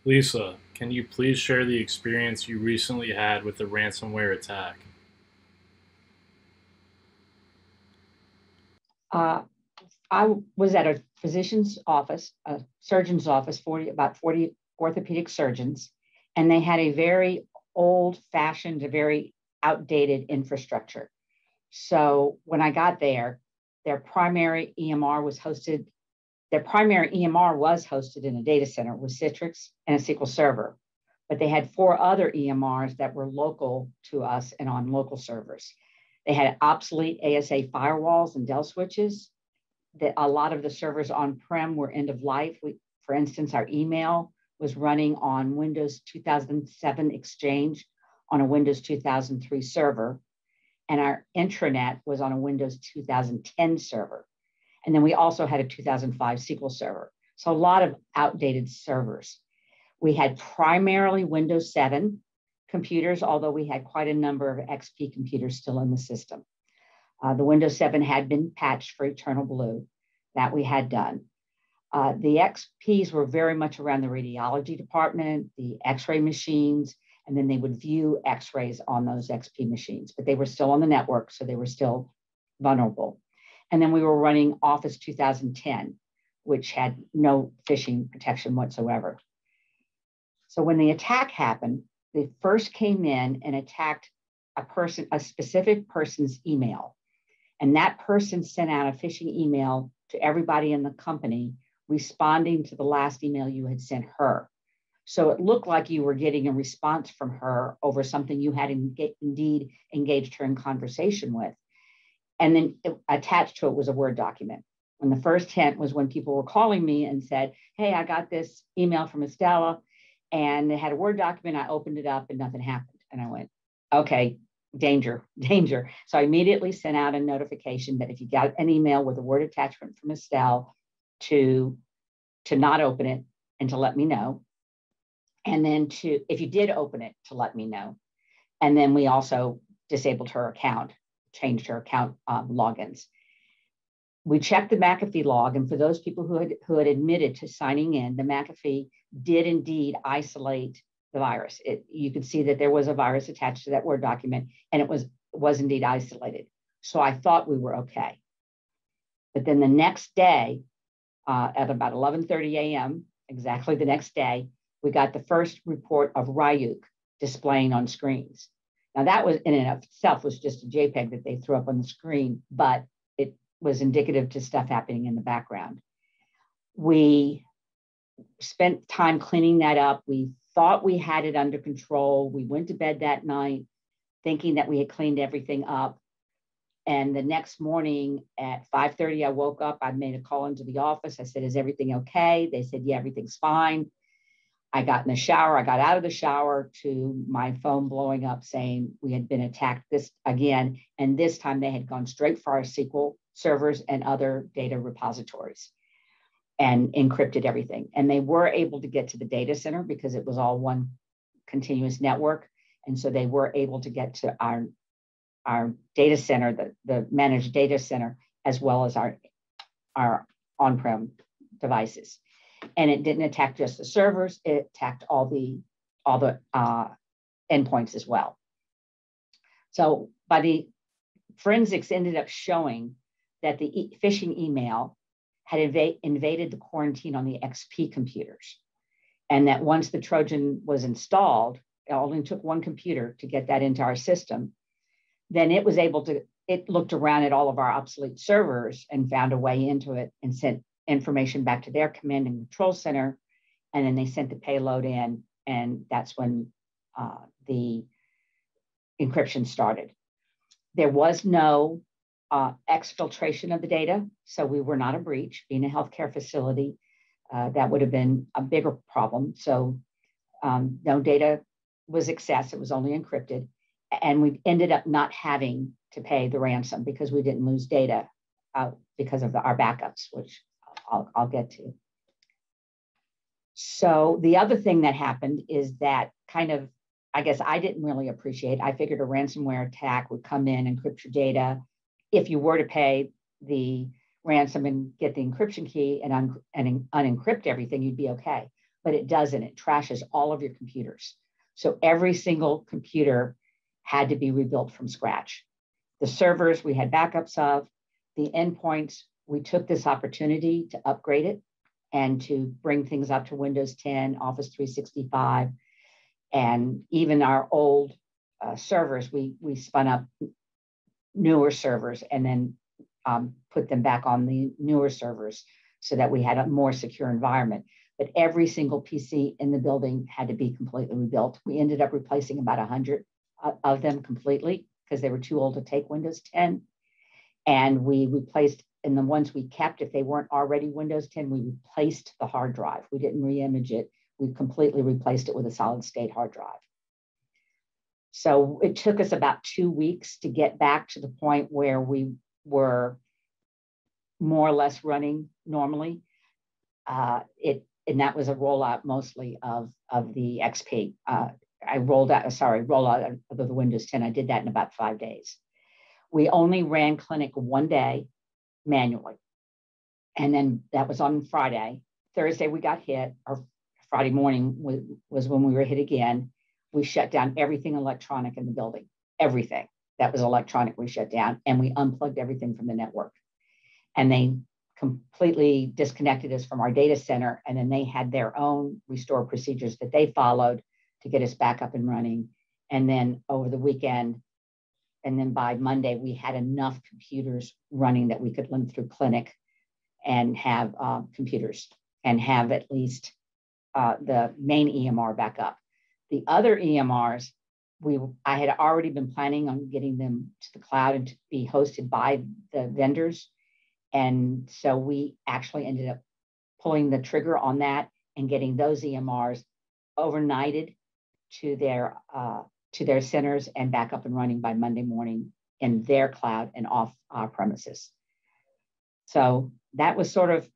Lisa, can you please share the experience you recently had with the ransomware attack? Uh, I was at a physician's office, a surgeon's office, about 40 orthopedic surgeons, and they had a very old-fashioned, a very outdated infrastructure. So when I got there, their primary EMR was hosted. Their primary EMR was hosted in a data center with Citrix and a SQL Server, but they had four other EMRs that were local to us and on local servers. They had obsolete ASA firewalls and Dell switches. That a lot of the servers on-prem were end of life. For instance, our email was running on Windows 2007 Exchange on a Windows 2003 server, and our intranet was on a Windows 2010 server. And then we also had a 2005 SQL Server. So a lot of outdated servers. We had primarily Windows 7 computers, although we had quite a number of XP computers still in the system. The Windows 7 had been patched for Eternal Blue. That we had done. The XPs were very much around the radiology department, the X-ray machines, and then they would view X-rays on those XP machines, but they were still on the network, so they were still vulnerable. And then we were running Office 2010, which had no phishing protection whatsoever. So when the attack happened, they first came in and attacked a specific person's email. And that person sent out a phishing email to everybody in the company responding to the last email you had sent her. So it looked like you were getting a response from her over something you had indeed engaged her in conversation with. And then attached to it was a Word document. And the first hint was when people were calling me and said, hey, I got this email from Estella and they had a Word document. I opened it up and nothing happened. And I went, okay, danger, danger. So I immediately sent out a notification that if you got an email with a Word attachment from Estelle to not open it and to let me know. And then if you did open it, to let me know. And then we also disabled her account, changed her account logins. We checked the McAfee log, and for those people who had admitted to signing in, the McAfee did indeed isolate the virus. You could see that there was a virus attached to that Word document, and it was indeed isolated. So I thought we were okay. But then the next day, at about 11:30 a.m., exactly the next day, we got the first report of Ryuk displaying on screens. Now that was in and of itself was just a JPEG that they threw up on the screen, but it was indicative to stuff happening in the background. We spent time cleaning that up. We thought we had it under control. We went to bed that night thinking that we had cleaned everything up. And the next morning at 5:30, I woke up. I made a call into the office. I said, is everything okay? They said, yeah, everything's fine. I got in the shower. I got out of the shower to my phone blowing up saying we had been attacked this again. And this time they had gone straight for our SQL servers and other data repositories and encrypted everything. And they were able to get to the data center because it was all one continuous network. And so they were able to get to our data center, the managed data center, as well as our on-prem devices. And it didn't attack just the servers, it attacked all the endpoints as well. So by the forensics ended up showing that the phishing email had invaded the quarantine on the XP computers. And that once the Trojan was installed, it only took one computer to get that into our system. Then it was able to, it looked around at all of our obsolete servers and found a way into it and sent information back to their command and control center. And then they sent the payload in, and that's when the encryption started. There was no exfiltration of the data, so we were not a breach. Being a healthcare facility, that would have been a bigger problem. So no data was accessed, it was only encrypted. And we ended up not having to pay the ransom because we didn't lose data because of our backups, which I'll get to. So the other thing that happened is that kind of, I guess I didn't really appreciate. I figured a ransomware attack would come in, encrypt your data. If you were to pay the ransom and get the encryption key and unencrypt everything, you'd be okay. but it doesn't. It trashes all of your computers. So every single computer had to be rebuilt from scratch. The servers we had backups of, the endpoints, we took this opportunity to upgrade it and to bring things up to Windows 10, Office 365, and even our old servers, we spun up newer servers and then put them back on the newer servers so that we had a more secure environment. But every single PC in the building had to be completely rebuilt. We ended up replacing about 100 of them completely because they were too old to take Windows 10. And we replaced, and the ones we kept, if they weren't already Windows 10, we replaced the hard drive. We didn't re-image it. We completely replaced it with a solid state hard drive. So it took us about 2 weeks to get back to the point where we were more or less running normally. And that was a rollout mostly of the XP. Rollout of the Windows 10. I did that in about 5 days. We only ran clinic one day manually. And then that was on Friday. Thursday, we got hit. Or Friday morning was when we were hit again. We shut down everything electronic in the building. Everything that was electronic, we shut down. And we unplugged everything from the network. And they completely disconnected us from our data center. And then they had their own restore procedures that they followed to get us back up and running. And then over the weekend, and then by Monday, we had enough computers running that we could run through clinic and have computers and have at least the main EMR back up. The other EMRs, I had already been planning on getting them to the cloud and to be hosted by the vendors. And so we actually ended up pulling the trigger on that and getting those EMRs overnighted to their centers and back up and running by Monday morning in their cloud and off our premises. So that was sort of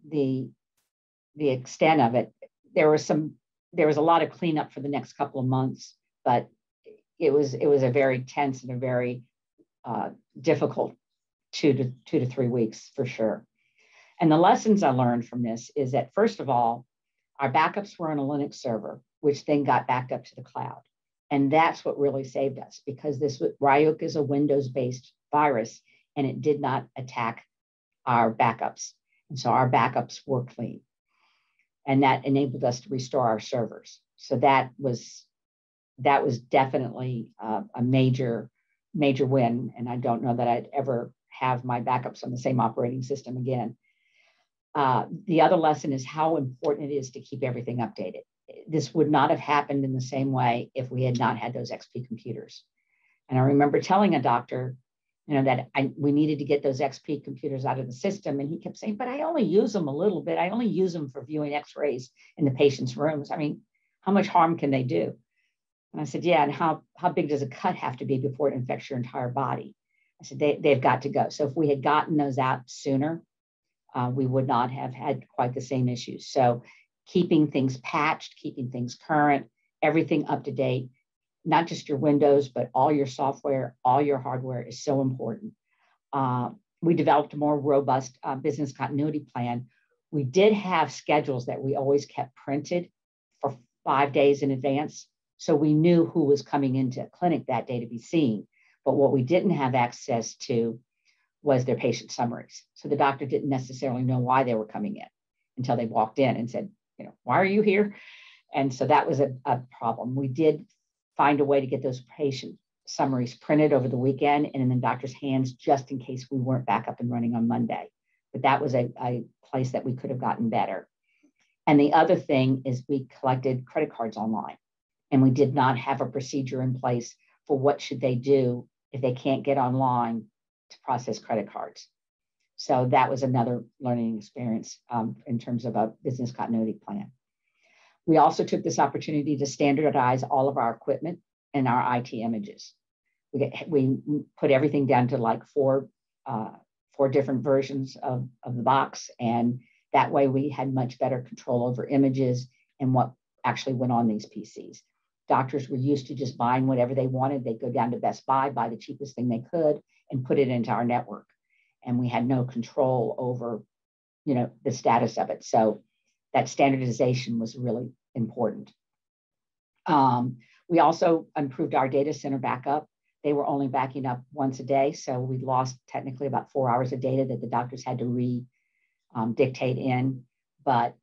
the extent of it. There was a lot of cleanup for the next couple of months, but it was a very tense and a very difficult 2 to 3 weeks for sure. And the lessons I learned from this is that, first of all, our backups were on a Linux server, which then got backed up to the cloud. And that's what really saved us, because Ryuk is a Windows-based virus, and it did not attack our backups. And so our backups were clean. And that enabled us to restore our servers. So that was definitely a major win. And I don't know that I'd ever have my backups on the same operating system again. The other lesson is how important it is to keep everything updated. This would not have happened in the same way if we had not had those XP computers. And I remember telling a doctor, that we needed to get those XP computers out of the system. And he kept saying, but I only use them a little bit. I only use them for viewing x-rays in the patient's rooms. I mean, how much harm can they do? And I said, yeah, and how big does a cut have to be before it infects your entire body? I said, they've got to go. So if we had gotten those out sooner, we would not have had quite the same issues. So keeping things patched, keeping things current, everything up to date, not just your Windows, but all your software, all your hardware is so important. We developed a more robust business continuity plan. We did have schedules that we always kept printed for 5 days in advance. So we knew who was coming into clinic that day to be seen. But what we didn't have access to was their patient summaries. So the doctor didn't necessarily know why they were coming in until they walked in and said, why are you here? And so that was a problem. We did find a way to get those patient summaries printed over the weekend and in the doctor's hands, just in case we weren't back up and running on Monday. But that was a place that we could have gotten better. And the other thing is we collected credit cards online, and we did not have a procedure in place for what should they do if they can't get online to process credit cards. So that was another learning experience in terms of a business continuity plan. We also took this opportunity to standardize all of our equipment and our IT images. We put everything down to like four different versions of the box. And that way we had much better control over images and what actually went on these PCs. Doctors were used to just buying whatever they wanted. They'd go down to Best Buy, buy the cheapest thing they could, and put it into our network. And we had no control over, the status of it. So that standardization was really important. We also improved our data center backup. They were only backing up once a day, so we lost technically about 4 hours of data that the doctors had to dictate in, but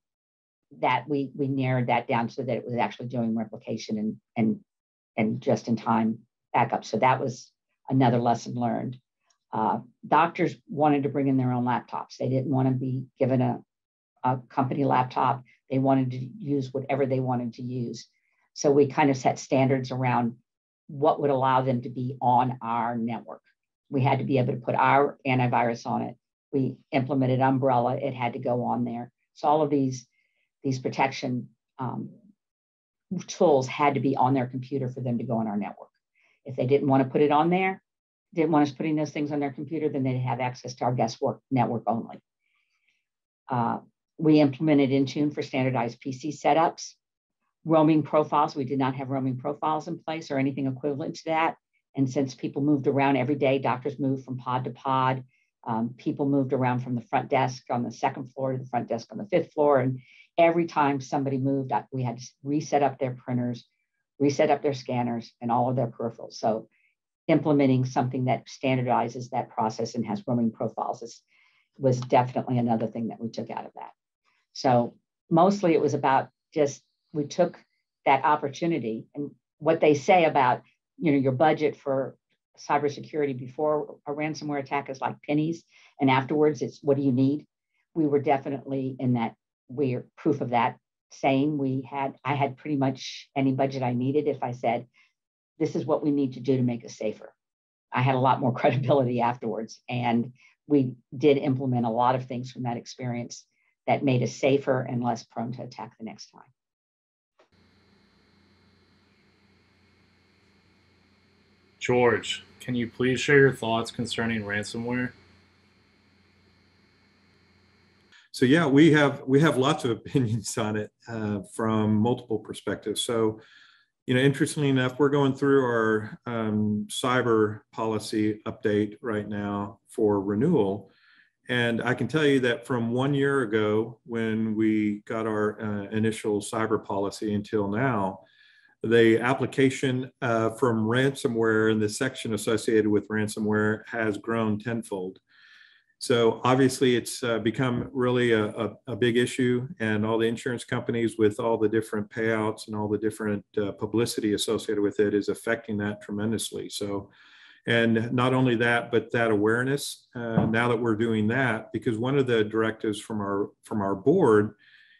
that we narrowed that down so that it was actually doing replication and just-in-time backup. So that was another lesson learned. Doctors wanted to bring in their own laptops. They didn't want to be given a company laptop. They wanted to use whatever they wanted to use. So we kind of set standards around what would allow them to be on our network. We had to be able to put our antivirus on it. We implemented Umbrella. It had to go on there. So all of these protection tools had to be on their computer for them to go on our network. If they didn't want to put it on there, didn't want us putting those things on their computer, then they'd have access to our guest work network only. We implemented Intune for standardized PC setups. Roaming profiles, we did not have roaming profiles in place or anything equivalent to that. And since people moved around every day, doctors moved from pod to pod, people moved around from the front desk on the 2nd floor to the front desk on the 5th floor. And every time somebody moved, we had to reset up their printers, reset up their scanners and all of their peripherals. So implementing something that standardizes that process and has roaming profiles was definitely another thing that we took out of that. So mostly it was about just, we took that opportunity, and what they say about, your budget for cybersecurity before a ransomware attack is like pennies, and afterwards it's what do you need? We were definitely in that, we're proof of that saying. I had pretty much any budget I needed if I said, this is what we need to do to make us safer. I had a lot more credibility afterwards, and we did implement a lot of things from that experience that made us safer and less prone to attack the next time. George, can you please share your thoughts concerning ransomware? So yeah, we have lots of opinions on it from multiple perspectives. So, interestingly enough, we're going through our cyber policy update right now for renewal. And I can tell you that from 1 year ago, when we got our initial cyber policy until now, the application from ransomware and the section associated with ransomware has grown tenfold. So obviously it's become really a big issue, and all the insurance companies with all the different payouts and all the different publicity associated with it is affecting that tremendously. So, and not only that, but that awareness, now that we're doing that, because one of the directives from our board,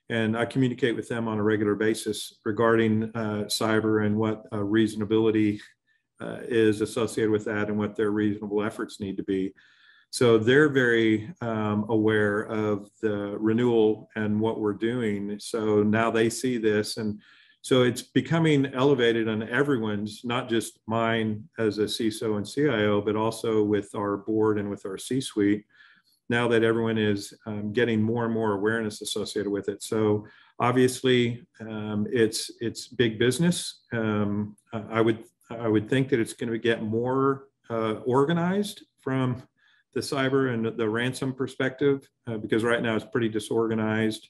and I communicate with them on a regular basis regarding cyber and what reasonability is associated with that and what their reasonable efforts need to be. So they're very aware of the renewal and what we're doing. So now they see this, and so it's becoming elevated on everyone's, not just mine as a CISO and CIO, but also with our board and with our C-suite, now that everyone is getting more and more awareness associated with it. So obviously it's big business. I would think that it's going to get more organized from the cyber and the ransom perspective, because right now it's pretty disorganized.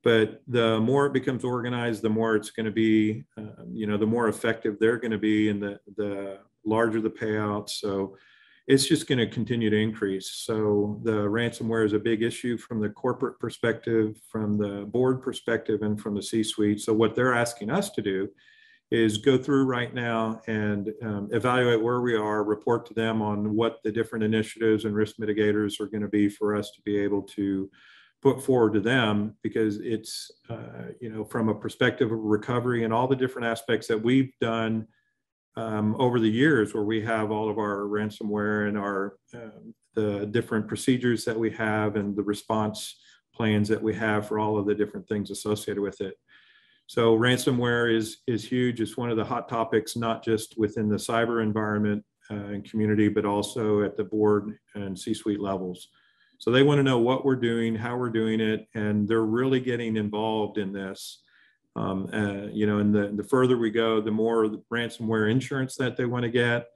But the more it becomes organized, the more it's going to be, the more effective they're going to be, and the larger the payouts. So it's just going to continue to increase. So the ransomware is a big issue from the corporate perspective, from the board perspective, and from the C-suite. So what they're asking us to do is go through right now and evaluate where we are, report to them on what the different initiatives and risk mitigators are going to be for us to be able to put forward to them, because it's, from a perspective of recovery and all the different aspects that we've done over the years, where we have all of our ransomware and our the different procedures that we have and the response plans that we have for all of the different things associated with it. So ransomware is huge. It's one of the hot topics, not just within the cyber environment and community, but also at the board and C-suite levels. So they want to know what we're doing, how we're doing it, and they're really getting involved in this. And the further we go, the more ransomware insurance that they want to get,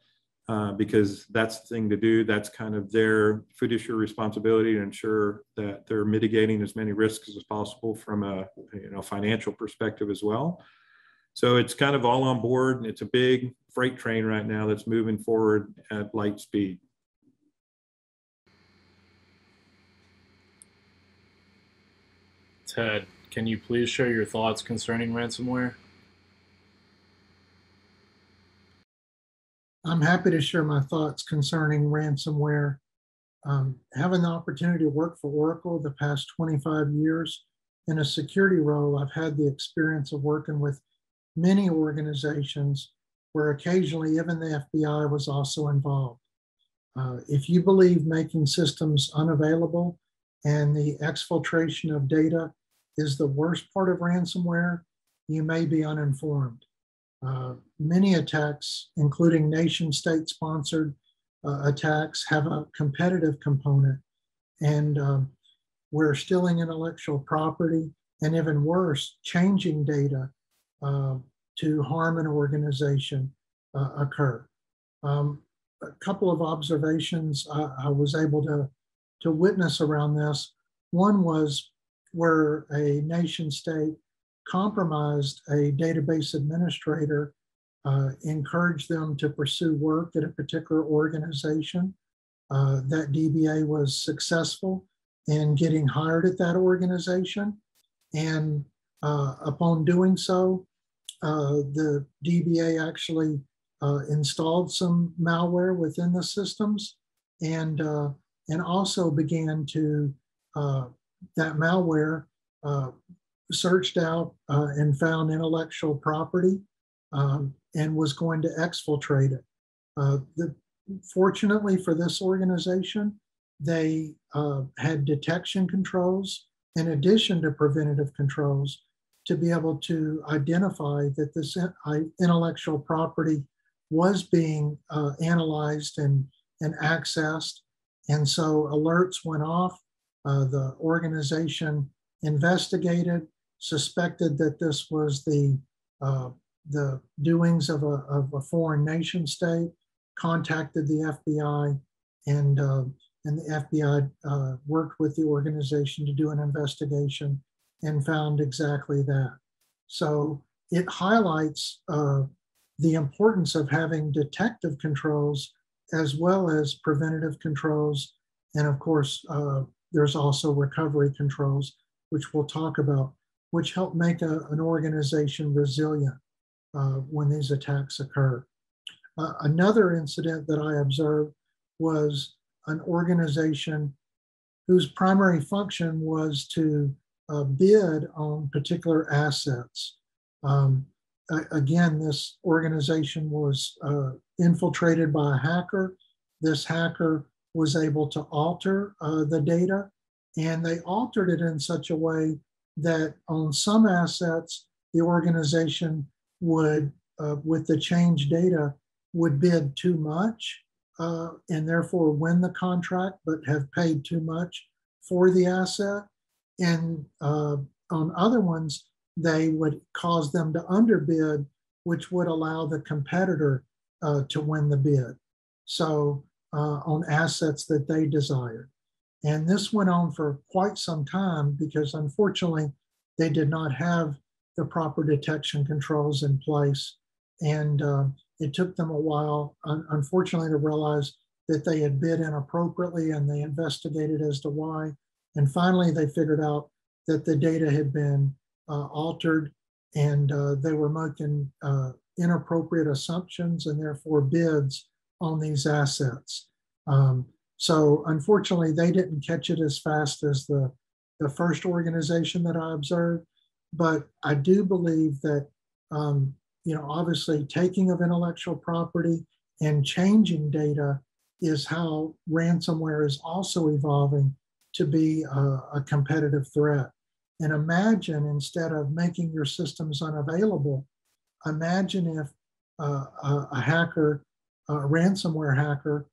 because that's the thing to do. That's kind of their fiduciary responsibility to ensure that they're mitigating as many risks as possible from a financial perspective as well. So it's kind of all on board, and it's a big freight train right now that's moving forward at light speed. Ted, can you please share your thoughts concerning ransomware? I'm happy to share my thoughts concerning ransomware. Having the opportunity to work for Oracle the past 25 years in a security role, I've had the experience of working with many organizations where occasionally even the FBI was also involved. If you believe making systems unavailable and the exfiltration of data is the worst part of ransomware, you may be uninformed. Many attacks, including nation-state sponsored attacks, have a competitive component, and where stealing intellectual property and even worse, changing data to harm an organization occur. A couple of observations I was able to witness around this. One was where a nation state compromised a database administrator, encouraged them to pursue work at a particular organization. That DBA was successful in getting hired at that organization. And upon doing so, the DBA actually installed some malware within the systems, and also began to, that malware searched out and found intellectual property and was going to exfiltrate it. Fortunately for this organization, they had detection controls in addition to preventative controls to be able to identify that this intellectual property was being analyzed and accessed. And so alerts went off. The organization investigated, suspected that this was the doings of a foreign nation state, contacted the FBI, and the FBI worked with the organization to do an investigation and found exactly that. So it highlights the importance of having detective controls as well as preventative controls. And of course, there's also recovery controls, which we'll talk about, which help make an organization resilient when these attacks occur. Another incident that I observed was an organization whose primary function was to bid on particular assets. Again, this organization was infiltrated by a hacker. This hacker was able to alter the data, and they altered it in such a way that on some assets, the organization would, with the changed data, would bid too much and therefore win the contract, but have paid too much for the asset. And on other ones, they would cause them to underbid, which would allow the competitor to win the bid. So on assets that they desired. And this went on for quite some time because unfortunately, they did not have the proper detection controls in place. And it took them a while, unfortunately, to realize that they had bid inappropriately, and they investigated as to why. And finally, they figured out that the data had been altered, and they were making inappropriate assumptions and therefore bids on these assets. So unfortunately, they didn't catch it as fast as the first organization that I observed. But I do believe that, obviously taking of intellectual property and changing data is how ransomware is also evolving to be a competitive threat. And imagine, instead of making your systems unavailable, imagine if a hacker, a ransomware hacker,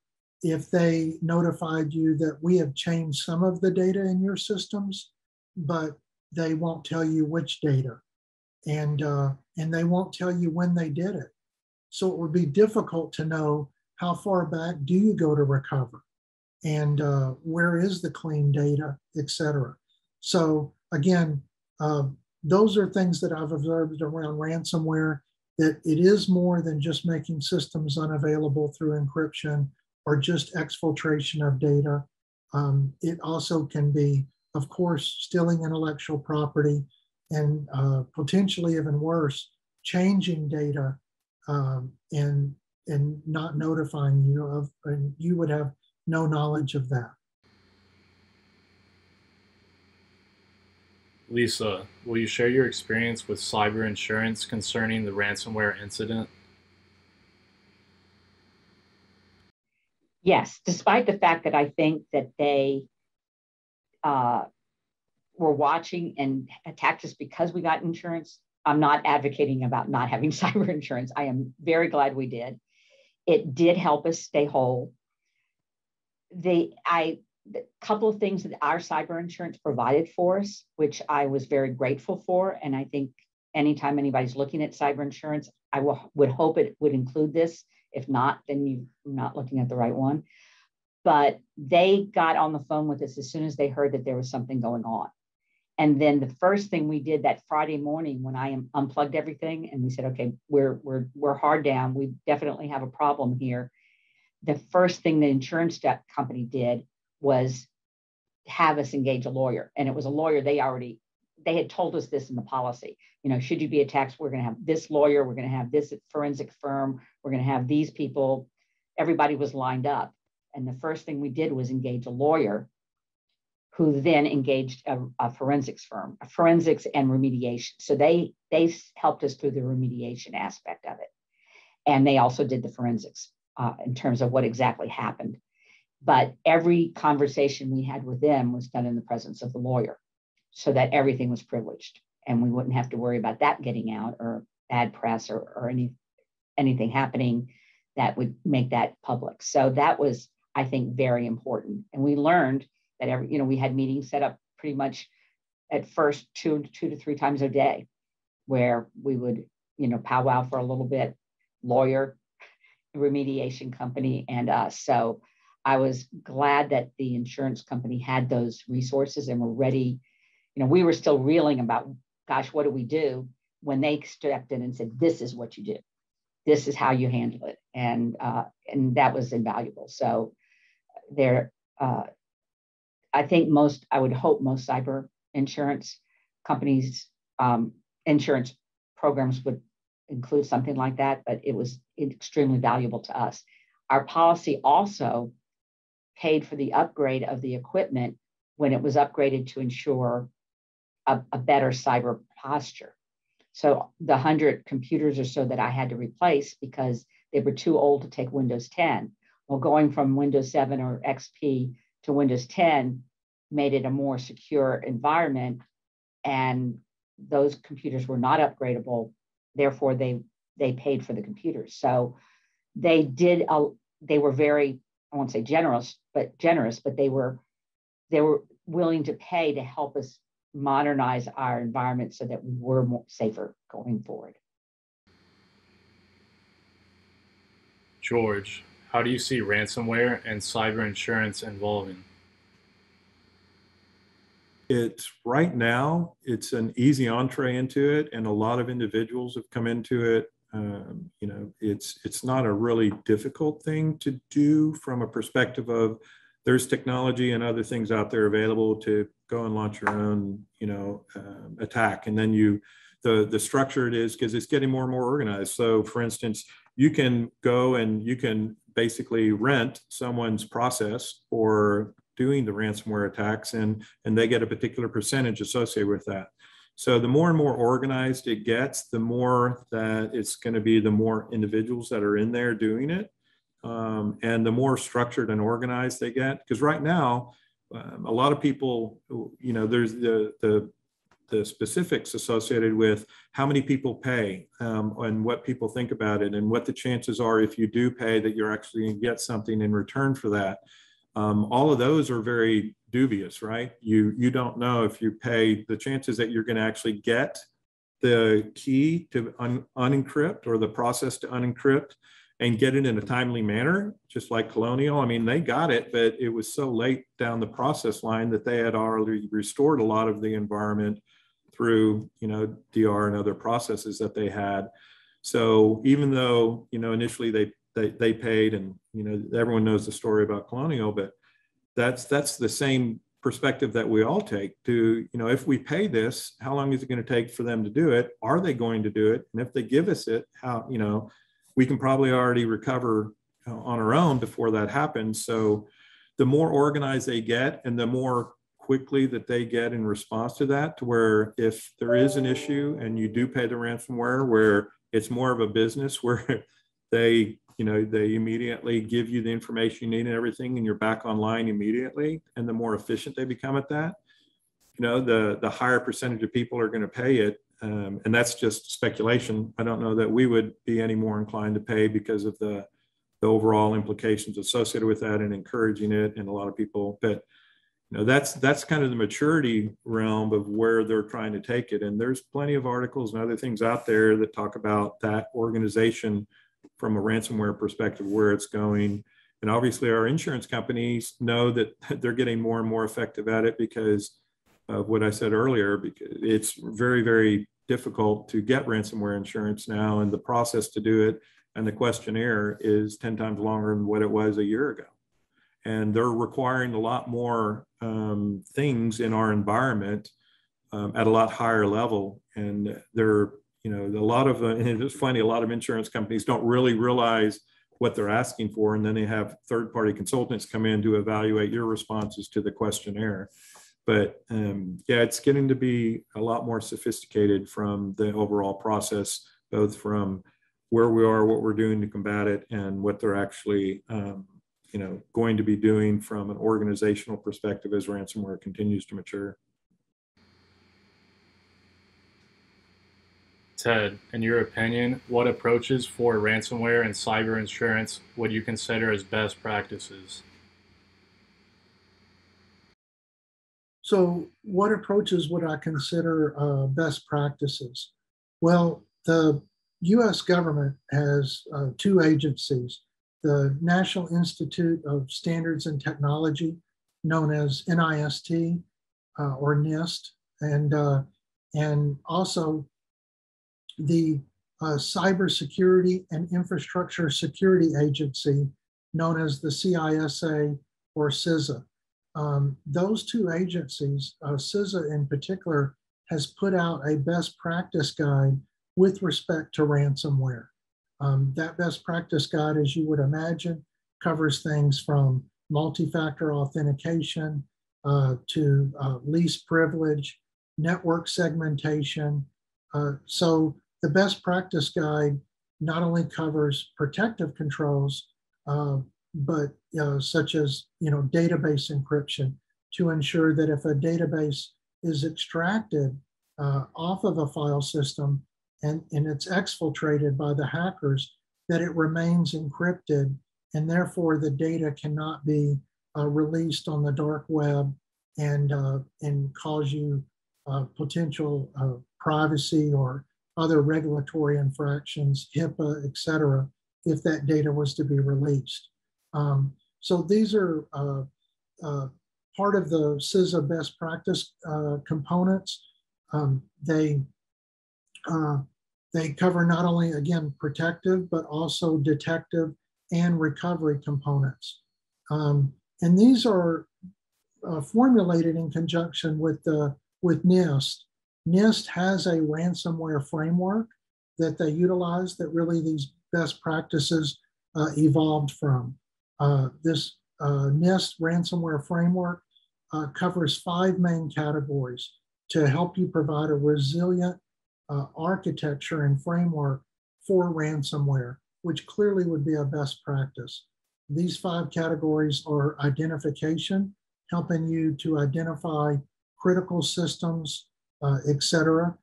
if they notified you that we have changed some of the data in your systems, but they won't tell you which data, and they won't tell you when they did it. So it would be difficult to know how far back do you go to recover? And where is the clean data, et cetera. So again, those are things that I've observed around ransomware, that it is more than just making systems unavailable through encryption or just exfiltration of data. It also can be, of course, stealing intellectual property and potentially even worse, changing data and not notifying you of, and you would have no knowledge of that. Lisa, will you share your experience with cyber insurance concerning the ransomware incident? Yes, despite the fact that I think that they were watching and attacked us because we got insurance, I'm not advocating about not having cyber insurance. I am very glad we did. It did help us stay whole. The couple of things that our cyber insurance provided for us, which I was very grateful for, and I think anytime anybody's looking at cyber insurance, I would hope it would include this. If not, then you're not looking at the right one. But they got on the phone with us as soon as they heard that there was something going on. And then the first thing we did that Friday morning when I unplugged everything and we said, okay, we're hard down. We definitely have a problem here. The first thing the insurance company did was have us engage a lawyer. And it was a lawyer, they had told us this in the policy. You know, should you be attacked, we're going to have this lawyer, we're going to have this forensic firm, we're going to have these people. Everybody was lined up. And the first thing we did was engage a lawyer who then engaged a forensics firm, a forensics and remediation. So they helped us through the remediation aspect of it. And they also did the forensics in terms of what exactly happened. But every conversation we had with them was done in the presence of the lawyer so that everything was privileged and we wouldn't have to worry about that getting out or bad press or anything happening that would make that public. So that was, I think, very important. And we learned that we had meetings set up pretty much at first two to three times a day where we would, powwow for a little bit, lawyer, remediation company, and us. So I was glad that the insurance company had those resources and were ready. We were still reeling about, gosh, what do we do, when they stepped in and said, this is what you do. This is how you handle it. And that was invaluable. So I think I would hope most cyber insurance companies, insurance programs would include something like that, but it was extremely valuable to us. Our policy also paid for the upgrade of the equipment when it was upgraded to ensure a better cyber posture. So the 100 computers or so that I had to replace because they were too old to take Windows 10. Well, going from Windows 7 or XP to Windows 10 made it a more secure environment, and those computers were not upgradable. Therefore, they paid for the computers. So they were very, I won't say generous, but they were willing to pay to help us modernize our environment so that we were more safer going forward. George, how do you see ransomware and cyber insurance evolving? Right now, it's an easy entree into it, and a lot of individuals have come into it. It's not a really difficult thing to do from a perspective of there's technology and other things out there available to go and launch your own, attack. And then the structure it is, because it's getting more and more organized. So for instance, you can go and you can basically rent someone's process for doing the ransomware attacks, and they get a particular percentage associated with that. So the more and more organized it gets, the more that it's going to be the more individuals that are in there doing it. And the more structured and organized they get. Because right now, a lot of people, there's the specifics associated with how many people pay and what people think about it and what the chances are if you do pay that you're actually going to get something in return for that. All of those are very dubious, right? You don't know if you pay, the chances that you're going to actually get the key to unencrypt or the process to unencrypt and get it in a timely manner, just like Colonial. I mean, they got it, but it was so late down the process line that they had already restored a lot of the environment through, DR and other processes that they had. So even though, initially they paid, and, everyone knows the story about Colonial, but that's the same perspective that we all take to, if we pay this, how long is it going to take for them to do it? Are they going to do it? And if they give us it, how, we can probably already recover on our own before that happens. So the more organized they get and the more quickly that they get in response to that, to where if there is an issue and you do pay the ransomware, where it's more of a business where they immediately give you the information you need and everything, and you're back online immediately. And the more efficient they become at that, the higher percentage of people are going to pay it. And that's just speculation. I don't know that we would be any more inclined to pay because of the overall implications associated with that and encouraging it. And a lot of people, but that's kind of the maturity realm of where they're trying to take it. And there's plenty of articles and other things out there that talk about that organization from a ransomware perspective, where it's going. And obviously our insurance companies know that they're getting more and more effective at it because of what I said earlier, because it's very, very difficult to get ransomware insurance now, and the process to do it and the questionnaire is 10 times longer than what it was a year ago. And they're requiring a lot more things in our environment at a lot higher level. And they're, and it's funny, a lot of insurance companies don't really realize what they're asking for. And then they have third-party consultants come in to evaluate your responses to the questionnaire. But it's getting to be a lot more sophisticated from the overall process, both from where we are, what we're doing to combat it, and what they're actually going to be doing from an organizational perspective as ransomware continues to mature. Ted, in your opinion, what approaches for ransomware and cyber insurance would you consider as best practices? So what approaches would I consider best practices? Well, the US government has two agencies: the National Institute of Standards and Technology, known as NIST or NIST, and also the Cybersecurity and Infrastructure Security Agency, known as the CISA or CISA. Those two agencies, CISA in particular, has put out a best practice guide with respect to ransomware. That best practice guide, as you would imagine, covers things from multi-factor authentication to least privilege, network segmentation. So the best practice guide not only covers protective controls, but such as database encryption, to ensure that if a database is extracted off of a file system and it's exfiltrated by the hackers, that it remains encrypted, and therefore the data cannot be released on the dark web and cause you potential privacy or other regulatory infractions, HIPAA, et cetera, if that data was to be released. So these are part of the CISA best practice components. They cover not only, again, protective, but also detective and recovery components. And these are formulated in conjunction with NIST. NIST has a ransomware framework that they utilize that really these best practices evolved from. This NIST ransomware framework covers 5 main categories to help you provide a resilient architecture and framework for ransomware, which clearly would be a best practice. These 5 categories are identification, helping you to identify critical systems, et cetera,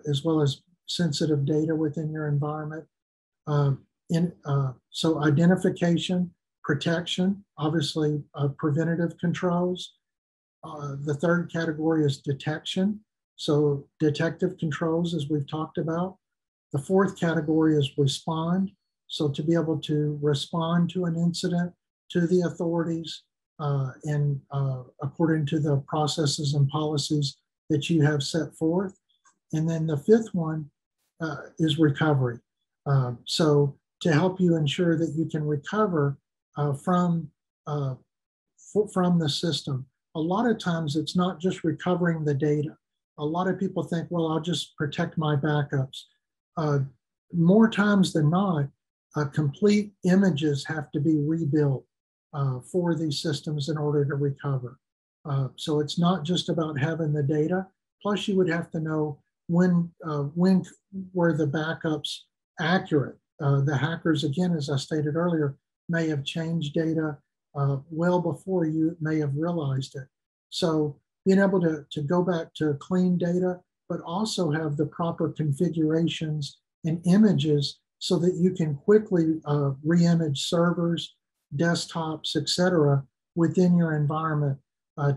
as well as sensitive data within your environment. So identification, protection, obviously preventative controls. The 3rd category is detection. So detective controls, as we've talked about. The 4th category is respond. So to be able to respond to an incident to the authorities and according to the processes and policies that you have set forth. And then the fifth one is recovery. So to help you ensure that you can recover from the system. A lot of times it's not just recovering the data. A lot of people think, well, I'll just protect my backups. More times than not, complete images have to be rebuilt for these systems in order to recover. So it's not just about having the data. Plus, you would have to know when were the backups accurate. The hackers, again, as I stated earlier, may have changed data well before you may have realized it. So being able to go back to clean data, but also have the proper configurations and images so that you can quickly re-image servers, desktops, etc., within your environment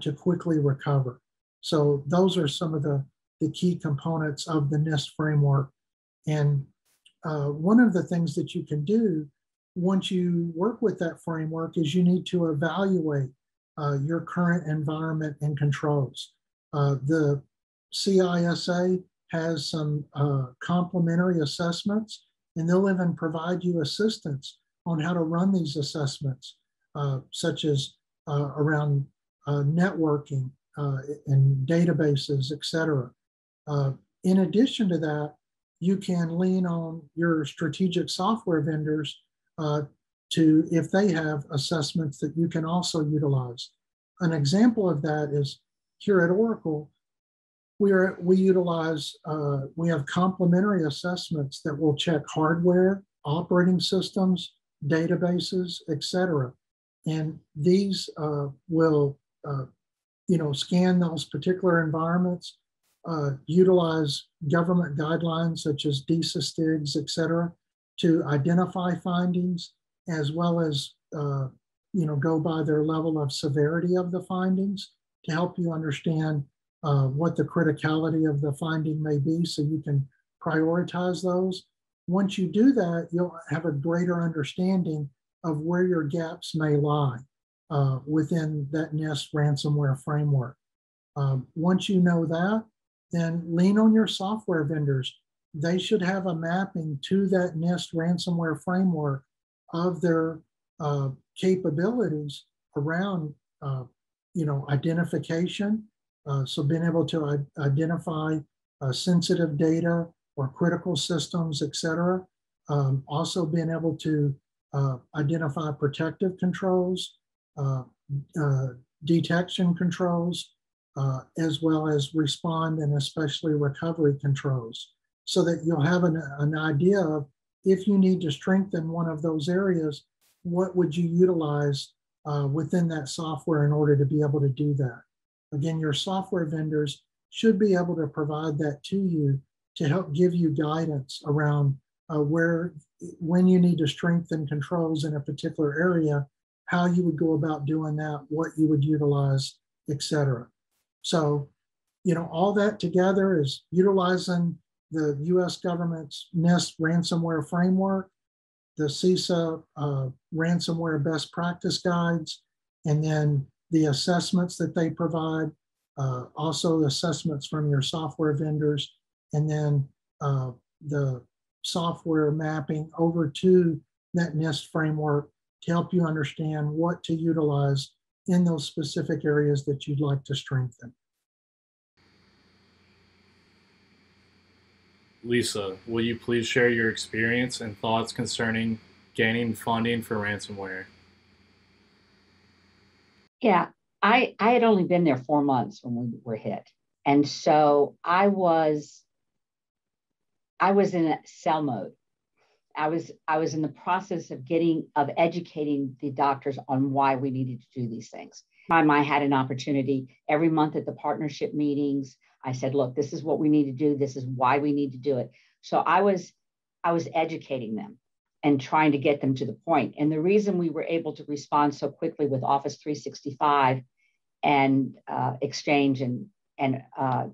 to quickly recover. So those are some of the key components of the NIST framework. And one of the things that you can do once you work with that framework is you need to evaluate your current environment and controls. The CISA has some complementary assessments, and they'll even provide you assistance on how to run these assessments, such as around networking and databases, etc. In addition to that, you can lean on your strategic software vendors to, if they have assessments that you can also utilize. An example of that is here at Oracle, we utilize, we have complementary assessments that will check hardware, operating systems, databases, etc. And these will, scan those particular environments, utilize government guidelines such as DISA, STIGs, etc., to identify findings, as well as go by their level of severity of the findings to help you understand what the criticality of the finding may be, so you can prioritize those. Once you do that, you'll have a greater understanding of where your gaps may lie within that NIST ransomware framework. Once you know that, then lean on your software vendors. They should have a mapping to that NIST ransomware framework of their capabilities around, identification. So being able to identify sensitive data or critical systems, et cetera. Also being able to identify protective controls, detection controls, as well as respond and especially recovery controls, so that you'll have an idea of, if you need to strengthen one of those areas, what would you utilize within that software in order to be able to do that. Again, your software vendors should be able to provide that to you to help give you guidance around when you need to strengthen controls in a particular area, how you would go about doing that, what you would utilize, etc. So, all that together is utilizing the US government's NIST ransomware framework, the CISA ransomware best practice guides, and then the assessments that they provide, also assessments from your software vendors, and then the software mapping over to that NIST framework to help you understand what to utilize in those specific areas that you'd like to strengthen. Lisa, will you please share your experience and thoughts concerning gaining funding for ransomware? Yeah, I had only been there 4 months when we were hit. And so I was in a sell mode. I was in the process of educating the doctors on why we needed to do these things. I had an opportunity every month at the partnership meetings. I said, look, this is what we need to do. This is why we need to do it. So I was educating them and trying to get them to the point. And the reason we were able to respond so quickly with Office 365 and Exchange and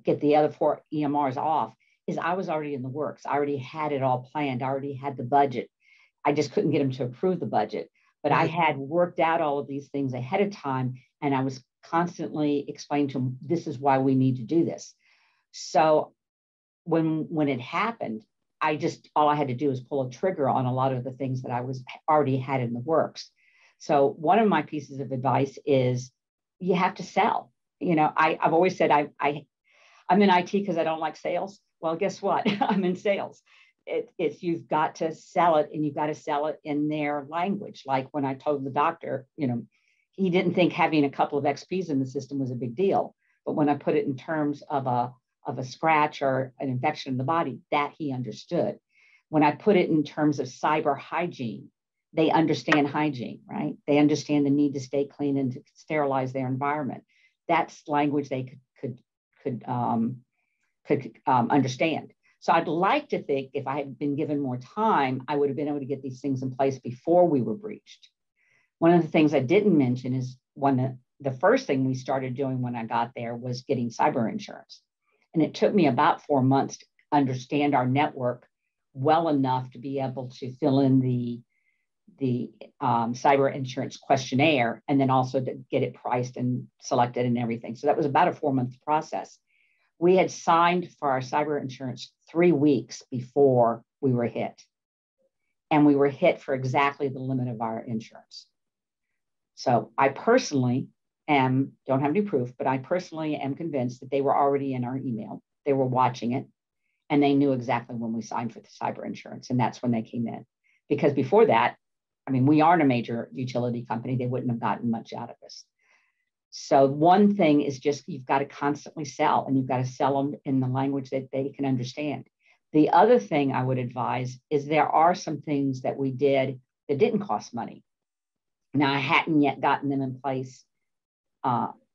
get the other 4 EMRs off is I was already in the works. I already had it all planned. I already had the budget. I just couldn't get them to approve the budget. But I had worked out all of these things ahead of time, and I was constantly explaining to them, this is why we need to do this. So when it happened, all I had to do was pull a trigger on a lot of the things that I was already had in the works. So one of my pieces of advice is you have to sell. I've always said I'm in IT because I don't like sales. Well, guess what? I'm in sales. It's you've got to sell it, and you've got to sell it in their language. Like when I told the doctor, he didn't think having a couple of XPs in the system was a big deal. But when I put it in terms of a scratch or an infection in the body, that he understood. When I put it in terms of cyber hygiene, they understand hygiene, right? They understand the need to stay clean and to sterilize their environment. That's language they could understand. So I'd like to think if I had been given more time, I would have been able to get these things in place before we were breached. One of the things I didn't mention is the first thing we started doing when I got there was getting cyber insurance. And it took me about 4 months to understand our network well enough to be able to fill in the cyber insurance questionnaire, and then also to get it priced and selected and everything. So that was about a 4-month process. We had signed for our cyber insurance 3 weeks before we were hit. And we were hit for exactly the limit of our insurance. So I personally don't have any proof, but I personally am convinced that they were already in our email. They were watching it, and they knew exactly when we signed for the cyber insurance. And that's when they came in. Because before that, we aren't a major utility company. They wouldn't have gotten much out of us. So one thing is just, you've got to constantly sell, and you've got to sell them in the language that they can understand. The other thing I would advise is there are some things that we did that didn't cost money. Now, I hadn't yet gotten them in place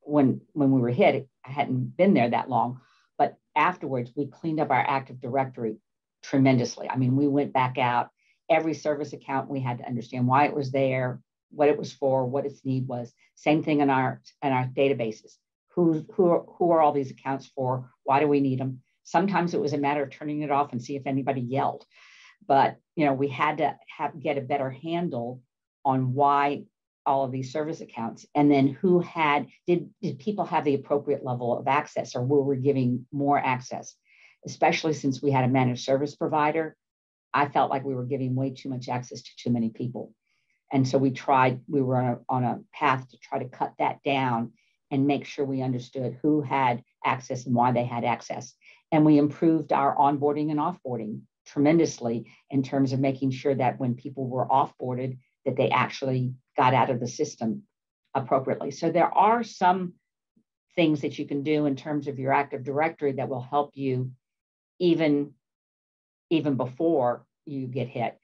when we were hit. I hadn't been there that long, but afterwards we cleaned up our Active Directory tremendously. We went back out. Every service account, we had to understand why it was there, what it was for, what its need was. Same thing in our databases. Who are all these accounts for? Why do we need them? Sometimes it was a matter of turning it off and see if anybody yelled. But we had to get a better handle on why all of these service accounts, and then did people have the appropriate level of access, or were we giving more access? Especially since we had a managed service provider, I felt like we were giving way too much access to too many people. And so we were on a path to try to cut that down and make sure we understood who had access and why they had access. And we improved our onboarding and offboarding tremendously in terms of making sure that when people were offboarded, that they actually got out of the system appropriately. So there are some things that you can do in terms of your Active Directory that will help you even before you get hit.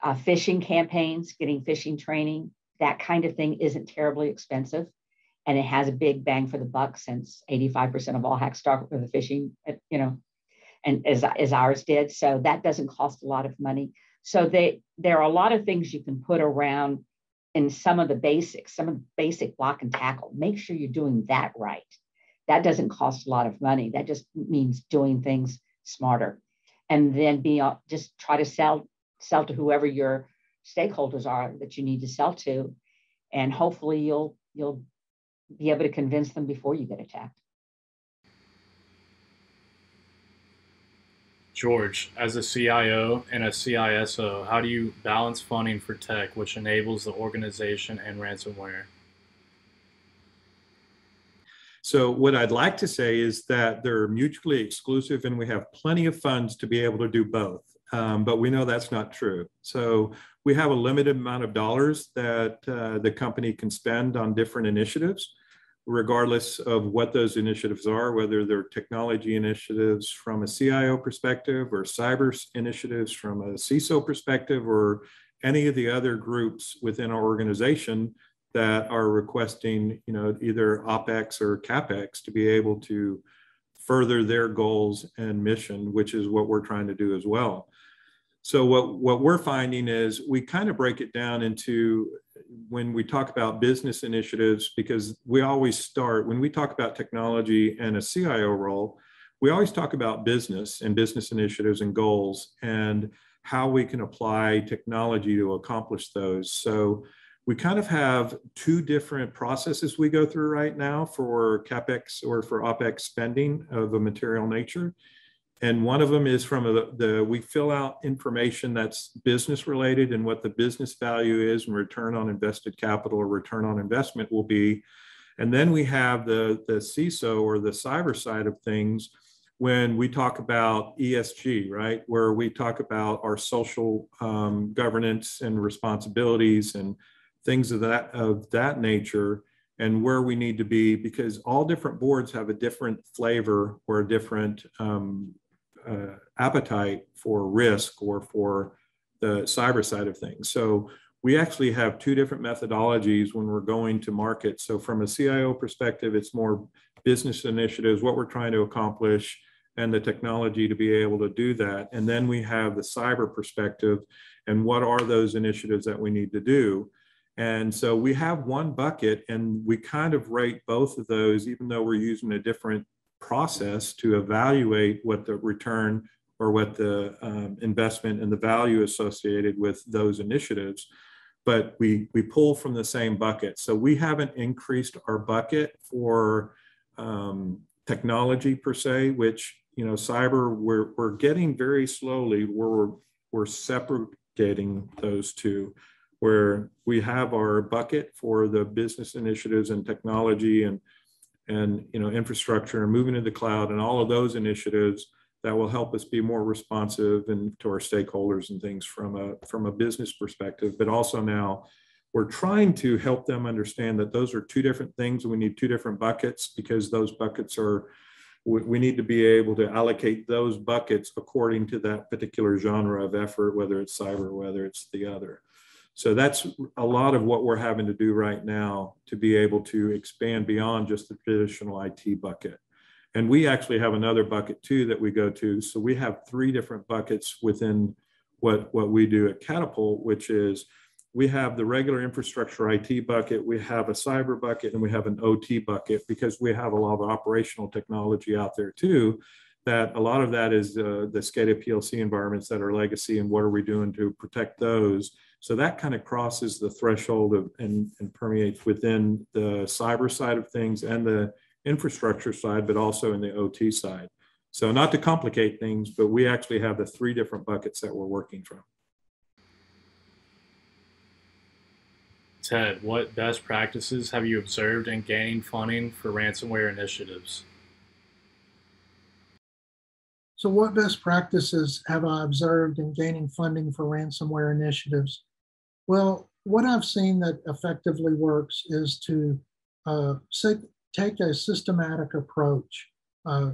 Phishing campaigns, getting phishing training, that kind of thing isn't terribly expensive. And it has a big bang for the buck, since 85% of all hacks start with a phishing, and as ours did. So that doesn't cost a lot of money. So there are a lot of things you can put around in some of the basic block and tackle. Make sure you're doing that right. That doesn't cost a lot of money. That just means doing things smarter. And then just try to sell to whoever your stakeholders are that you need to sell to. And hopefully you'll be able to convince them before you get attacked. George, as a CIO and a CISO, how do you balance funding for tech, which enables the organization, and ransomware? So what I'd like to say is that they're mutually exclusive, and we have plenty of funds to be able to do both. But we know that's not true. So we have a limited amount of dollars that the company can spend on different initiatives, regardless of what those initiatives are, whether they're technology initiatives from a CIO perspective, or cyber initiatives from a CISO perspective, or any of the other groups within our organization that are requesting, either OpEx or CapEx to be able to further their goals and mission, which is what we're trying to do as well. So what we're finding is we kind of break it down into, when we talk about business initiatives, because we always start, when we talk about technology and a CIO role, we always talk about business and business initiatives and goals, and how we can apply technology to accomplish those. So we kind of have two different processes we go through right now for CapEx or for OpEx spending of a material nature. And one of them is from we fill out information that's business related and what the business value is and return on invested capital or return on investment will be. And then we have the CISO or the cyber side of things when we talk about ESG, right? Where we talk about our social governance and responsibilities and things of that nature, and where we need to be, because all different boards have a different flavor or a different appetite for risk or for the cyber side of things. So we actually have two different methodologies when we're going to market. So from a CIO perspective, it's more business initiatives, what we're trying to accomplish, and the technology to be able to do that. And then we have the cyber perspective and what are those initiatives that we need to do. And so we have one bucket and we kind of rate both of those, even though we're using a different process to evaluate what the return or what the investment and the value associated with those initiatives. But we pull from the same bucket. So we haven't increased our bucket for technology per se, which, you know, cyber, we're getting very slowly, we're separating those two, where we have our bucket for the business initiatives and technology and you know, infrastructure and moving to the cloud and all of those initiatives that will help us be more responsive and to our stakeholders and things from a business perspective. But also now we're trying to help them understand that those are two different things. We need two different buckets, because those buckets are, we need to be able to allocate those buckets according to that particular genre of effort, whether it's cyber, whether it's the other. So that's a lot of what we're having to do right now to be able to expand beyond just the traditional IT bucket. And we actually have another bucket too that we go to. So we have three different buckets within what we do at Catapult, which is we have the regular infrastructure IT bucket, we have a cyber bucket, and we have an OT bucket, because we have a lot of operational technology out there too. That a lot of that is the SCADA PLC environments that are legacy, and what are we doing to protect those? So that kind of crosses the threshold of, and permeates within the cyber side of things and the infrastructure side, but also in the OT side. So not to complicate things, but we actually have the three different buckets that we're working from. Ted, what best practices have you observed in gaining funding for ransomware initiatives? So what best practices have I observed in gaining funding for ransomware initiatives? Well, what I've seen that effectively works is to take a systematic approach,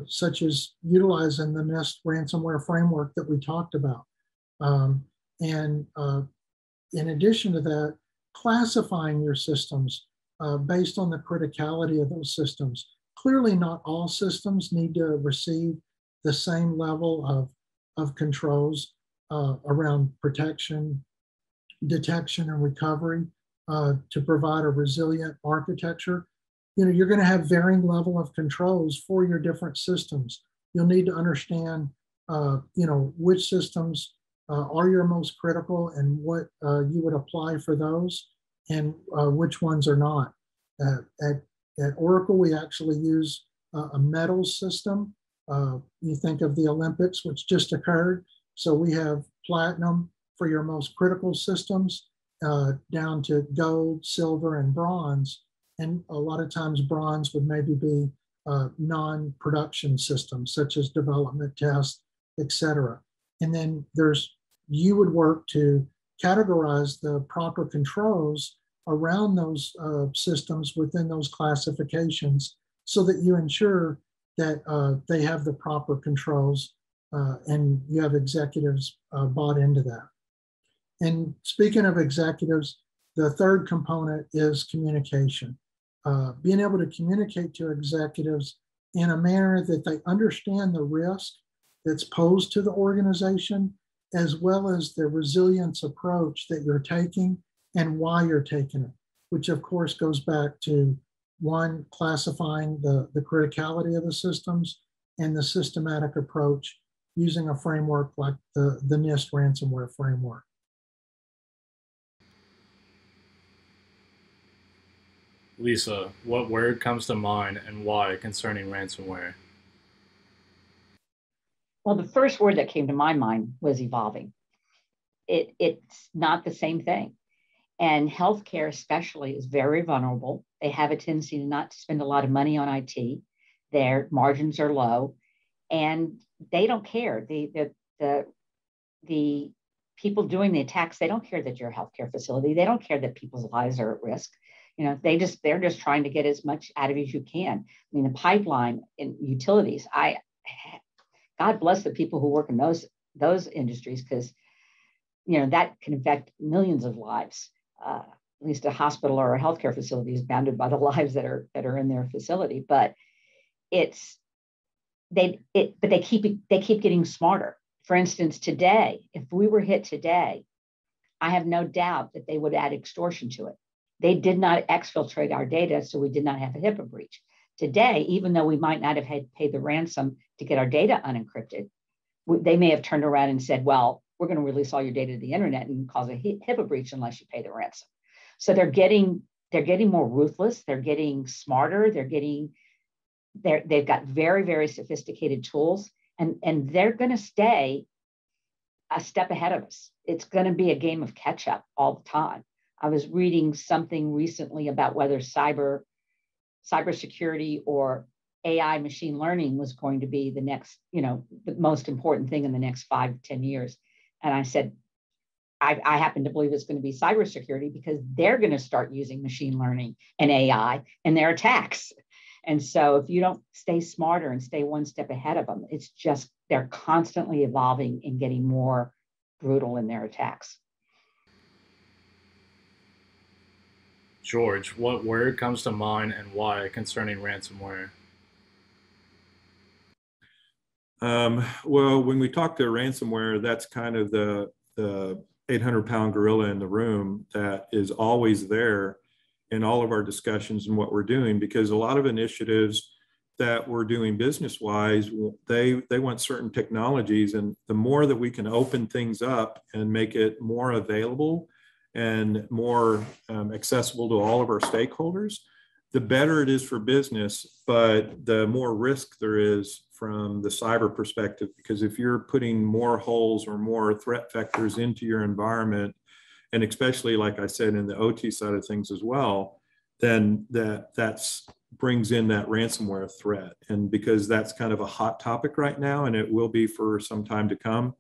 such as utilizing the NIST ransomware framework that we talked about. In addition to that, classifying your systems based on the criticality of those systems. Clearly, not all systems need to receive the same level of controls around protection, detection, and recovery to provide a resilient architecture. You know, you're going to have varying level of controls for your different systems. You'll need to understand, you know, which systems are your most critical and what you would apply for those, and which ones are not. At Oracle, we actually use a medals system. You think of the Olympics, which just occurred. So we have platinum for your most critical systems, down to gold, silver, and bronze. And a lot of times bronze would maybe be non-production systems, such as development, test, etc. And then you would work to categorize the proper controls around those systems within those classifications, so that you ensure that they have the proper controls and you have executives bought into that. And speaking of executives, the third component is communication. Being able to communicate to executives in a manner that they understand the risk that's posed to the organization, as well as the resilience approach that you're taking and why you're taking it, which of course goes back to one, classifying the criticality of the systems, and the systematic approach using a framework like the NIST ransomware framework. Lisa, what word comes to mind and why concerning ransomware? Well, the first word that came to my mind was evolving. It's not the same thing. And healthcare especially is very vulnerable. They have a tendency to not spend a lot of money on IT. Their margins are low and they don't care. The people doing the attacks, they don't care that you're a healthcare facility. They don't care that people's lives are at risk. You know, they're just trying to get as much out of you as you can. I mean, the pipeline in utilities, God bless the people who work in those industries, because, you know, that can affect millions of lives. At least a hospital or a healthcare facility is bounded by the lives that are in their facility. But they keep getting smarter. For instance, today, if we were hit today, I have no doubt that they would add extortion to it. They did not exfiltrate our data, so we did not have a HIPAA breach. Today, even though we might not have had paid the ransom to get our data unencrypted, they may have turned around and said, well, we're going to release all your data to the internet and cause a HIPAA breach unless you pay the ransom. So they're getting more ruthless. They're getting smarter. They've got very, very sophisticated tools, and they're going to stay a step ahead of us. It's going to be a game of catch up all the time. I was reading something recently about whether cybersecurity or AI machine learning was going to be the next, the most important thing in the next 5 to 10 years. And I said, I happen to believe it's going to be cybersecurity, because they're going to start using machine learning and AI in their attacks. And so if you don't stay smarter and stay one step ahead of them, it's just, they're constantly evolving and getting more brutal in their attacks. George, what word comes to mind and why concerning ransomware? Well, when we talk to ransomware, that's kind of the 800-pound gorilla in the room that is always there in all of our discussions and what we're doing, because a lot of initiatives that we're doing business-wise, they want certain technologies, and the more that we can open things up and make it more available and more accessible to all of our stakeholders, the better it is for business, but the more risk there is from the cyber perspective, because if you're putting more holes or more threat vectors into your environment, and especially, like I said, in the OT side of things as well, then that brings in that ransomware threat. And because that's kind of a hot topic right now, and it will be for some time to come,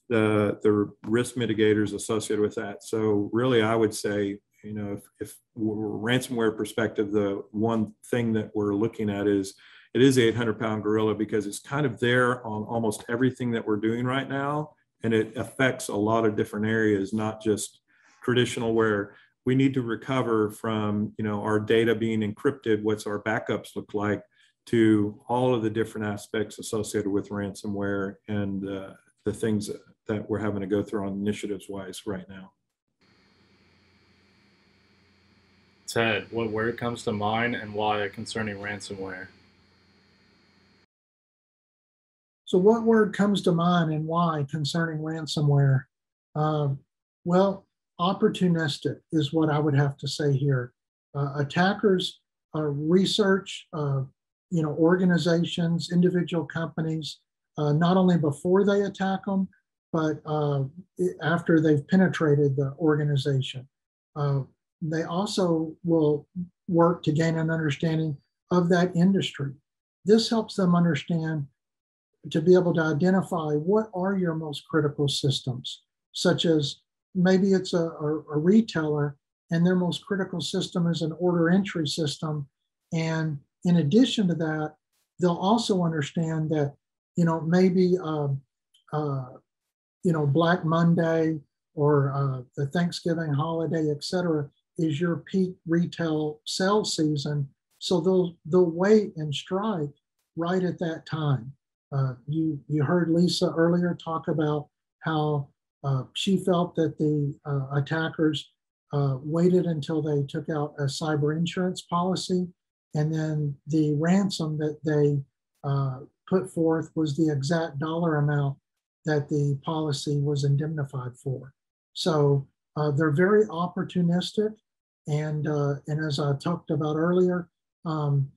the risk mitigators associated with that. So really, I would say, if ransomware perspective, the one thing that we're looking at is, it is the 800-pound gorilla, because it's kind of there on almost everything that we're doing right now. And it affects a lot of different areas, not just traditional, where we need to recover from, our data being encrypted, what's our backups look like, to all of the different aspects associated with ransomware and the things that we're having to go through on initiatives wise right now. Ted, what word comes to mind and why concerning ransomware? So what word comes to mind and why concerning ransomware? Well, opportunistic is what I would have to say here. Attackers research, organizations, individual companies, not only before they attack them, but after they've penetrated the organization. They also will work to gain an understanding of that industry. This helps them understand, to be able to identify what are your most critical systems, such as maybe it's a retailer and their most critical system is an order entry system. And in addition to that, they'll also understand that, maybe, Black Monday or the Thanksgiving holiday, et cetera, is your peak retail sales season. So they'll wait and strike right at that time. You heard Lisa earlier talk about how she felt that the attackers waited until they took out a cyber insurance policy, and then the ransom that they put forth was the exact dollar amount that the policy was indemnified for. So they're very opportunistic, and as I talked about earlier, don't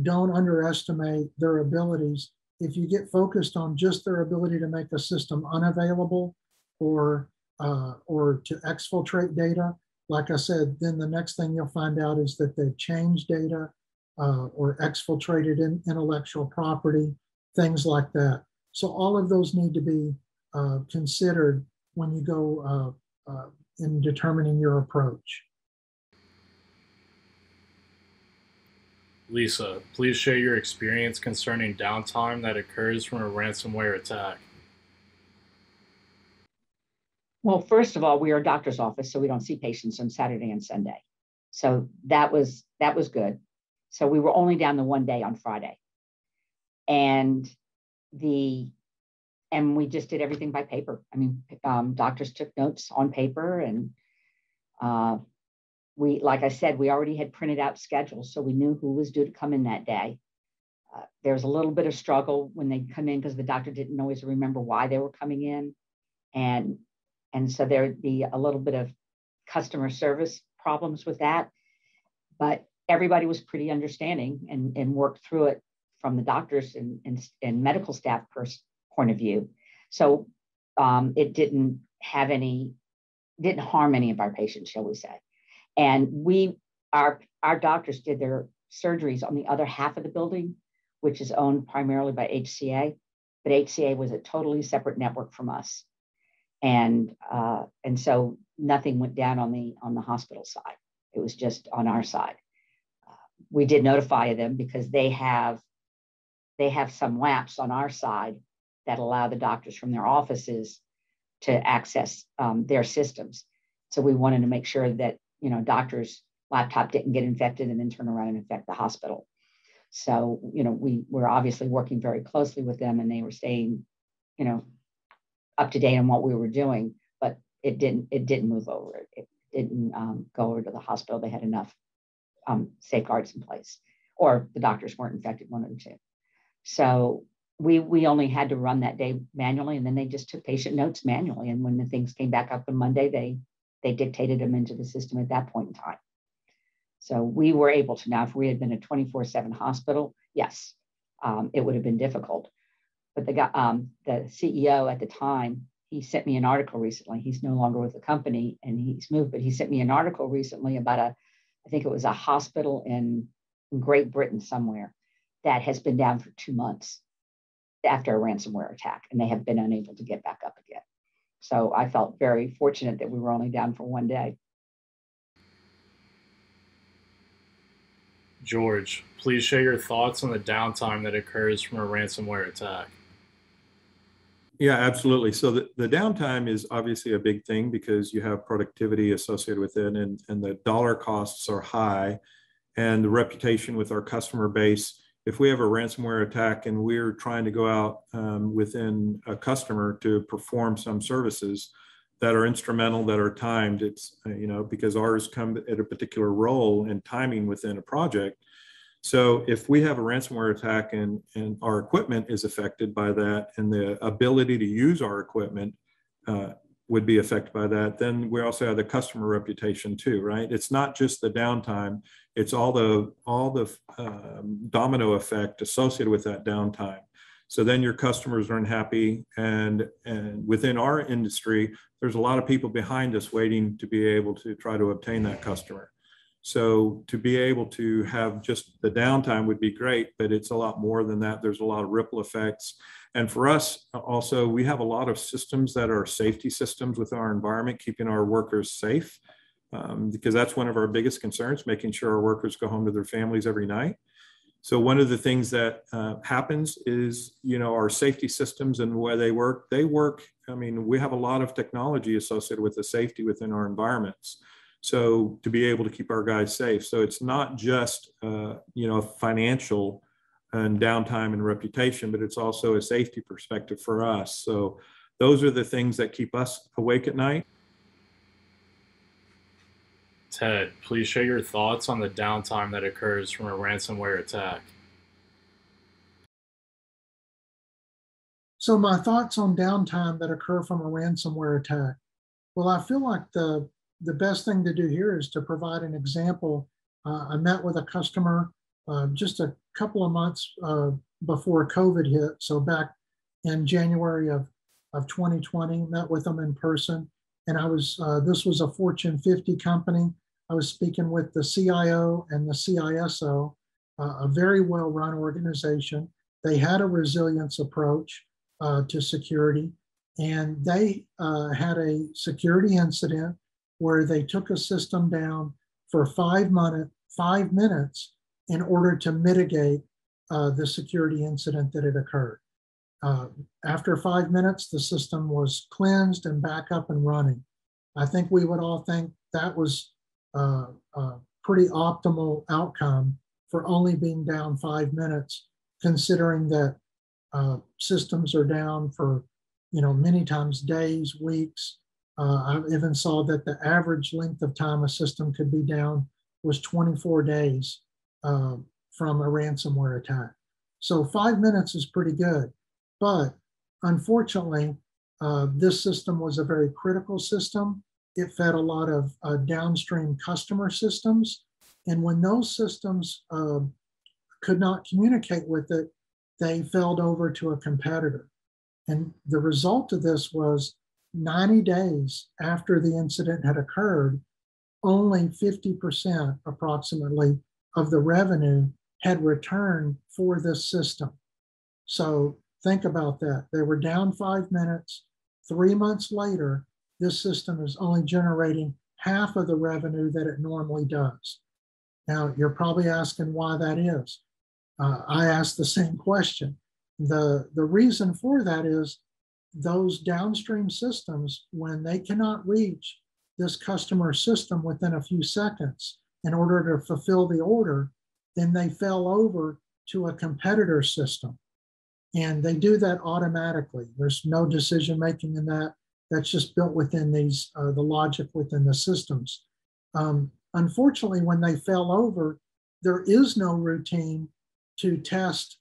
underestimate their abilities. If you get focused on just their ability to make a system unavailable or to exfiltrate data, like I said, then the next thing you'll find out is that they've changed data or exfiltrated intellectual property, things like that. So all of those need to be considered when you go in determining your approach. Lisa, please share your experience concerning downtime that occurs from a ransomware attack. Well, first of all, we are a doctor's office, so we don't see patients on Saturday and Sunday. So that was good. So we were only down the one day on Friday. And we just did everything by paper. I mean, doctors took notes on paper, and like I said, we already had printed out schedules, so we knew who was due to come in that day. There was a little bit of struggle when they come in because the doctor didn't always remember why they were coming in. And so there'd be a little bit of customer service problems with that. But everybody was pretty understanding and worked through it from the doctors and medical staff point of view. So it didn't harm any of our patients, shall we say. And our doctors did their surgeries on the other half of the building, which is owned primarily by HCA, but HCA was a totally separate network from us. And so nothing went down on the hospital side. It was just on our side. We did notify them because they have some lapse on our side that allow the doctors from their offices to access their systems. So we wanted to make sure that doctors' laptop didn't get infected and then turn around and infect the hospital. So we were obviously working very closely with them, and they were staying up to date on what we were doing, but it didn't move over. It didn't go over to the hospital. They had enough safeguards in place, or the doctors weren't infected, one of the two. So we only had to run that day manually, and then they just took patient notes manually. And when the things came back up on Monday, they dictated them into the system at that point in time. So we were able to. Now, if we had been a 24/7 hospital, yes, it would have been difficult. But the CEO at the time, he sent me an article recently. He's no longer with the company and he's moved, but he sent me an article recently about I think it was a hospital in Great Britain somewhere that has been down for 2 months after a ransomware attack, and they have been unable to get back up again. So I felt very fortunate that we were only down for one day. George, please share your thoughts on the downtime that occurs from a ransomware attack. Yeah, absolutely. So the downtime is obviously a big thing because you have productivity associated with it, and the dollar costs are high, and the reputation with our customer base. If we have a ransomware attack and we're trying to go out within a customer to perform some services that are instrumental, that are timed, it's because ours come at a particular role and timing within a project. So if we have a ransomware attack and our equipment is affected by that, and the ability to use our equipment would be affected by that, then we also have the customer reputation too, right? It's not just the downtime; it's all the domino effect associated with that downtime. So then your customers are unhappy, and within our industry, there's a lot of people behind us waiting to be able to try to obtain that customer. So to be able to have just the downtime would be great, but it's a lot more than that. There's a lot of ripple effects. And for us also, we have a lot of systems that are safety systems within our environment, keeping our workers safe, because that's one of our biggest concerns, making sure our workers go home to their families every night. So one of the things that happens is, our safety systems and where they work, I mean, we have a lot of technology associated with the safety within our environments. So to be able to keep our guys safe. So it's not just, financial and downtime and reputation, but it's also a safety perspective for us. So those are the things that keep us awake at night. Ted, please share your thoughts on the downtime that occurs from a ransomware attack. So my thoughts on downtime that occur from a ransomware attack. Well, I feel like the best thing to do here is to provide an example. I met with a customer just a couple of months before COVID hit. So back in January of 2020, met with them in person. And this was a Fortune 50 company. I was speaking with the CIO and the CISO, a very well-run organization. They had a resilience approach to security, and they had a security incident where they took a system down for 5 minutes in order to mitigate the security incident that had occurred. After 5 minutes, the system was cleansed and back up and running. I think we would all think that was a pretty optimal outcome for only being down 5 minutes, considering that systems are down for, many times days, weeks. I even saw that the average length of time a system could be down was 24 days from a ransomware attack. So 5 minutes is pretty good. But unfortunately, this system was a very critical system. It fed a lot of downstream customer systems. And when those systems could not communicate with it, they failed over to a competitor. And the result of this was 90 days after the incident had occurred, only 50% approximately of the revenue had returned for this system. So think about that. They were down 5 minutes. 3 months later, this system is only generating half of the revenue that it normally does. Now, you're probably asking why that is. I asked the same question. The reason for that is those downstream systems, when they cannot reach this customer system within a few seconds in order to fulfill the order, then they fell over to a competitor system. And they do that automatically. There's no decision making in that. That's just built within these, the logic within the systems. Unfortunately, when they fell over, there is no routine to test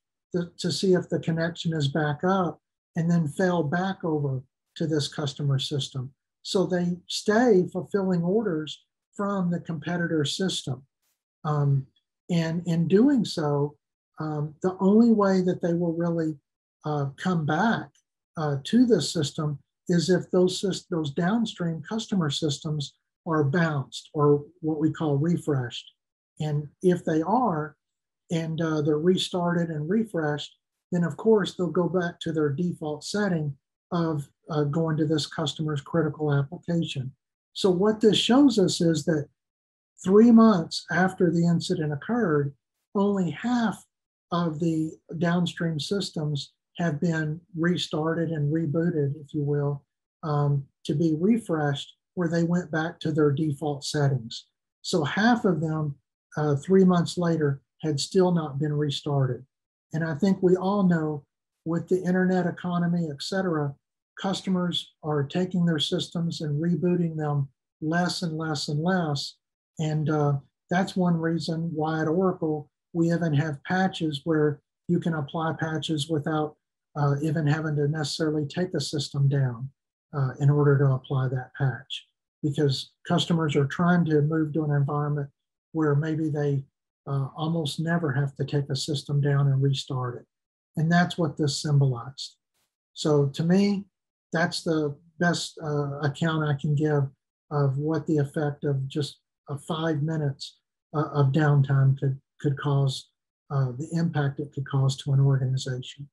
to see if the connection is back up and then fell back over to this customer system. So they stay fulfilling orders from the competitor system. And in doing so, the only way that they will really come back to this system is if those downstream customer systems are bounced or what we call refreshed. And if they are, and they're restarted and refreshed, then of course they'll go back to their default setting of going to this customer's critical application. So what this shows us is that 3 months after the incident occurred, only half of the downstream systems have been restarted and rebooted, if you will, to be refreshed where they went back to their default settings. So half of them 3 months later had still not been restarted. And I think we all know with the internet economy, et cetera, customers are taking their systems and rebooting them less and less and less. And that's one reason why at Oracle, we even have patches where you can apply patches without even having to necessarily take a system down in order to apply that patch. Because customers are trying to move to an environment where maybe they almost never have to take a system down and restart it. And that's what this symbolized. So to me, that's the best account I can give of what the effect of just 5 minutes of downtime could cause, the impact it could cause to an organization.